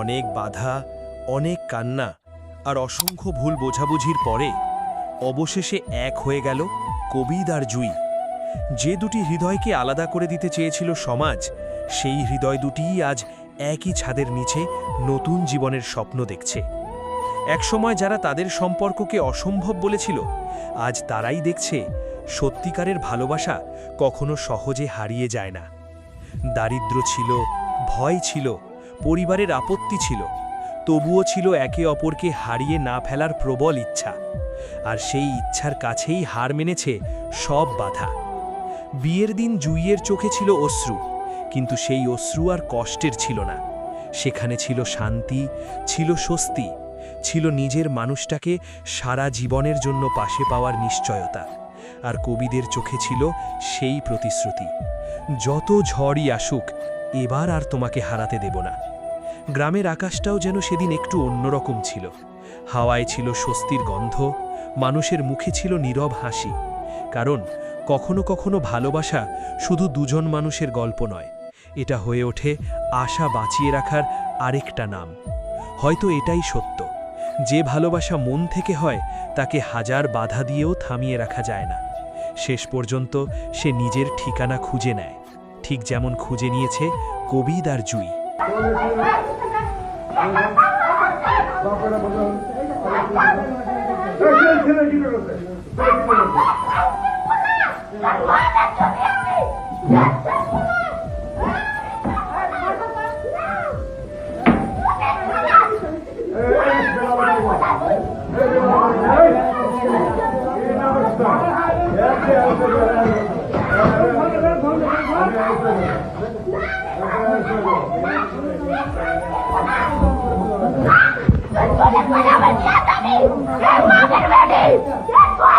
অনেক বাধা, অনেক কান্না আর অসংখ্য ভুল বোঝাবুঝির পরে অবশেষে এক হয়ে গেল কবিদ আর জুই। যে দুটি হৃদয়কে আলাদা করে দিতে চেয়েছিল সমাজ, সেই হৃদয় দুটিই আজ একই ছাদের নিচে নতুন জীবনের স্বপ্ন দেখছে। একসময় যারা তাদের সম্পর্ককে অসম্ভব বলেছিল, আজ তারাই দেখছে সত্যিকারের ভালোবাসা কখনো সহজে হারিয়ে যায় না। দারিদ্র্য ছিল, ভয় ছিল, পরিবারের আপত্তি ছিল, তবুও ছিল একে অপরকে হারিয়ে না ফেলার প্রবল ইচ্ছা। আর সেই ইচ্ছার কাছেই হার মেনেছে সব বাধা। বিয়ের দিন জুইয়ের চোখে ছিল অশ্রু, কিন্তু সেই অশ্রু আর কষ্টের ছিল না। সেখানে ছিল শান্তি, ছিল স্বস্তি, ছিল নিজের মানুষটাকে সারা জীবনের জন্য পাশে পাওয়ার নিশ্চয়তা। আর কবিদের চোখে ছিল সেই প্রতিশ্রুতি, যত ঝড়ই আসুক, এবার আর তোমাকে হারাতে দেব না। গ্রামের আকাশটাও যেন সেদিন একটু অন্যরকম ছিল। হাওয়ায় ছিল স্বস্তির গন্ধ, মানুষের মুখে ছিল নীরব হাসি। কারণ কখনো কখনো ভালোবাসা শুধু দুজন মানুষের গল্প নয়, এটা হয়ে ওঠে আশা বাঁচিয়ে রাখার আরেকটা নাম। হয়তো এটাই সত্য, যে ভালোবাসা মন থেকে হয় তাকে হাজার বাধা দিয়েও থামিয়ে রাখা যায় না। শেষ পর্যন্ত সে নিজের ঠিকানা খুঁজে নেয়, ঠিক যেমন খুঁজে নিয়েছে কবিদ আর জুই। What?